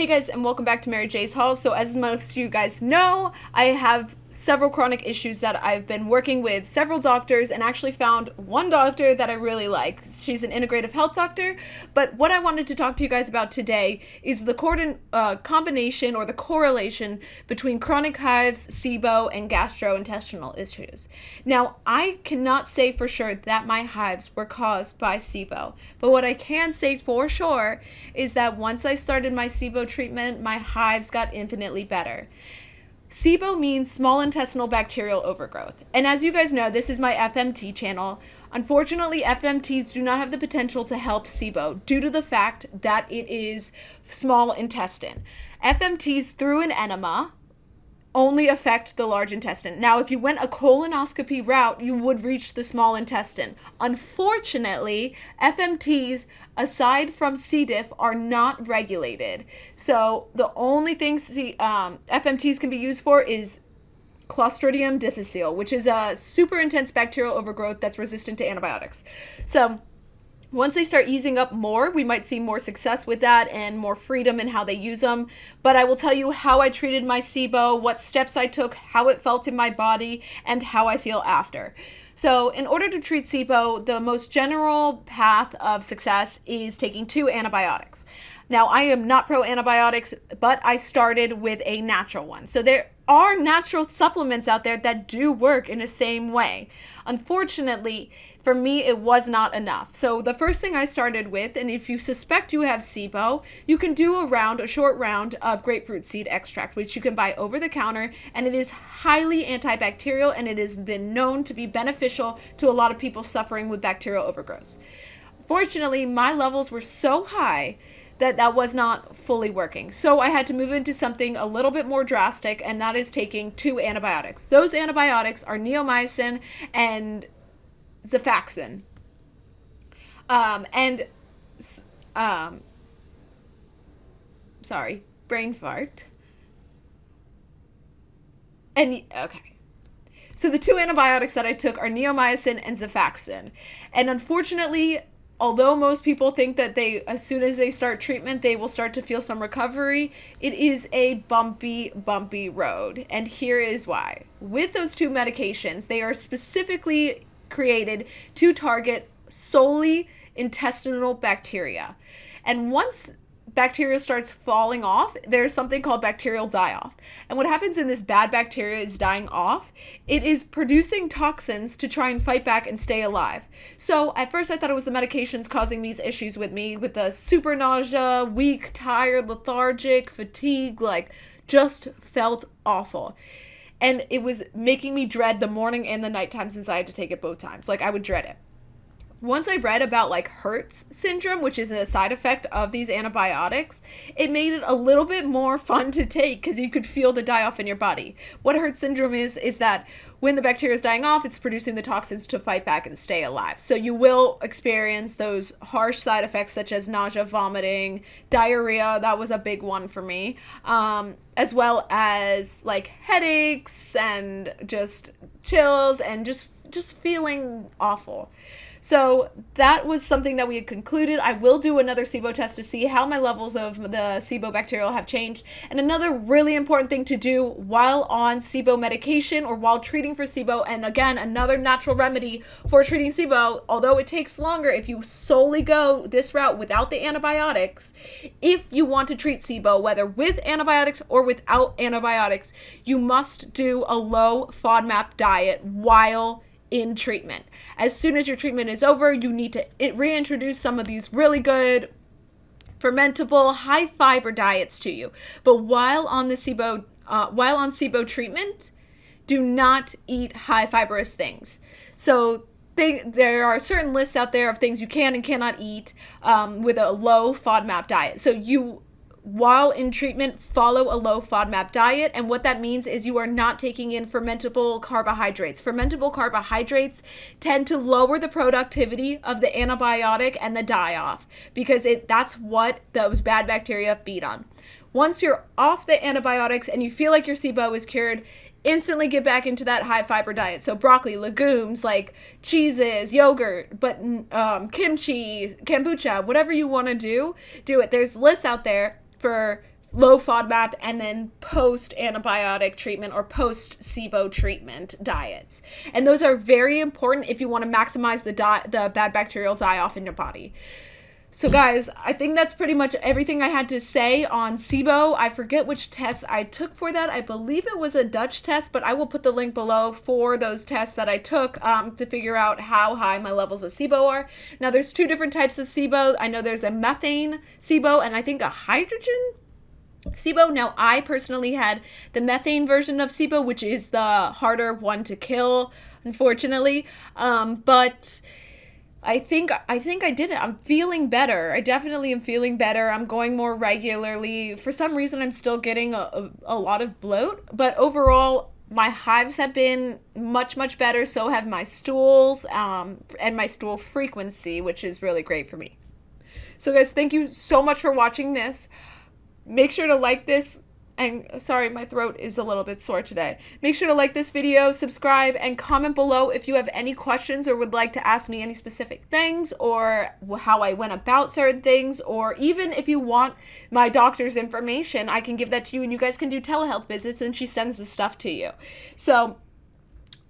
Hey guys, and welcome back to Mary J's Hall. So as most of you guys know, I have several chronic issues that I've been working with several doctors and actually found one doctor that I really like. She's an integrative health doctor, but what I wanted to talk to you guys about today is the combination or the correlation between chronic hives, SIBO, and gastrointestinal issues. Now, I cannot say for sure that my hives were caused by SIBO, but what I can say for sure is that once I started my SIBO treatment, my hives got infinitely better. SIBO means small intestinal bacterial overgrowth. And as you guys know, this is my FMT channel. Unfortunately, FMTs do not have the potential to help SIBO due to the fact that it is small intestine. FMTs through an enema only affect the large intestine. Now, if you went a colonoscopy route, you would reach the small intestine. Unfortunately, FMTs, aside from C. diff, are not regulated. So the only things FMTs can be used for is Clostridium difficile, which is a super intense bacterial overgrowth that's resistant to antibiotics. So once they start easing up more, we might see more success with that and more freedom in how they use them. But I will tell you how I treated my SIBO, what steps I took, how it felt in my body, and how I feel after. So in order to treat SIBO, the most general path of success is taking 2 antibiotics. Now, I am not pro antibiotics, but I started with a natural one. So there are natural supplements out there that do work in the same way. Unfortunately, for me, it was not enough. So the first thing I started with, and if you suspect you have SIBO, you can do a short round of grapefruit seed extract, which you can buy over the counter, and it is highly antibacterial, and it has been known to be beneficial to a lot of people suffering with bacterial overgrowth. Fortunately, my levels were so high that was not fully working. So I had to move into something a little bit more drastic, and that is taking 2 antibiotics. Those antibiotics are neomycin and Xifaxan. Sorry, brain fart. Okay. So the 2 antibiotics that I took are neomycin and Xifaxan. And unfortunately, although most people think that as soon as they start treatment, they will start to feel some recovery, it is a bumpy road. And here is why. With those 2 medications, they are specifically created to target solely intestinal bacteria. And once bacteria starts falling off, there's something called bacterial die-off. And what happens in this bad bacteria is dying off. It is producing toxins to try and fight back and stay alive. So at first I thought it was the medications causing these issues with me, with the super nausea, weak, tired, lethargic, fatigue, just felt awful. And it was making me dread the morning and the nighttime since I had to take it both times. I would dread it. Once I read about Hertz syndrome, which is a side effect of these antibiotics, it made it a little bit more fun to take because you could feel the die-off in your body. What Hertz syndrome is that when the bacteria is dying off, it's producing the toxins to fight back and stay alive. So you will experience those harsh side effects such as nausea, vomiting, diarrhea. That was a big one for me. As well as headaches and just chills and just feeling awful. So that was something that we had concluded. I will do another SIBO test to see how my levels of the SIBO bacterial have changed. And another really important thing to do while on SIBO medication or while treating for SIBO, and again, another natural remedy for treating SIBO, although it takes longer if you solely go this route without the antibiotics, if you want to treat SIBO, whether with antibiotics or without antibiotics, you must do a low FODMAP diet while in treatment. As soon as your treatment is over, you need to reintroduce some of these really good fermentable high fiber diets to you. But while on SIBO treatment, do not eat high fibrous things. So there are certain lists out there of things you can and cannot eat with a low FODMAP diet. So while in treatment, follow a low FODMAP diet. And what that means is you are not taking in fermentable carbohydrates. Fermentable carbohydrates tend to lower the productivity of the antibiotic and the die-off because that's what those bad bacteria feed on. Once you're off the antibiotics and you feel like your SIBO is cured, instantly get back into that high fiber diet. So broccoli, legumes like cheeses, yogurt, but kimchi, kombucha, whatever you want to do it. There's lists out there for low FODMAP, and then post antibiotic treatment or post SIBO treatment diets. And those are very important if you want to maximize the bad bacterial die-off in your body. So guys, I think that's pretty much everything I had to say on SIBO. I forget which test I took for that. I believe it was a Dutch test, but I will put the link below for those tests that I took to figure out how high my levels of SIBO are. Now, there's 2 different types of SIBO. I know there's a methane SIBO and I think a hydrogen SIBO. Now, I personally had the methane version of SIBO, which is the harder one to kill, unfortunately. But I think I did it. I'm feeling better. I definitely am feeling better. I'm going more regularly. For some reason, I'm still getting a lot of bloat, but overall, my hives have been much, much better. So have my stools, and my stool frequency, which is really great for me. So guys, thank you so much for watching this. Make sure to like this. And sorry, my throat is a little bit sore today. Make sure to like this video, subscribe, and comment below if you have any questions or would like to ask me any specific things or how I went about certain things, or even if you want my doctor's information, I can give that to you and you guys can do telehealth visits and she sends the stuff to you. So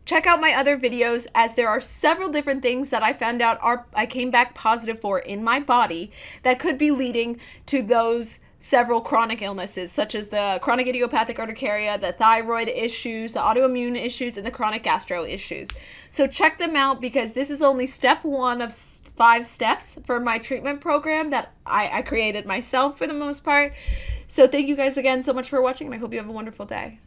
check out my other videos, as there are several different things that I found out I came back positive for in my body that could be leading to those several chronic illnesses, such as the chronic idiopathic urticaria, the thyroid issues, the autoimmune issues, and the chronic gastro issues. So check them out, because this is only step 1 of 5 steps for my treatment program that I created myself for the most part. So thank you guys again so much for watching, and I hope you have a wonderful day.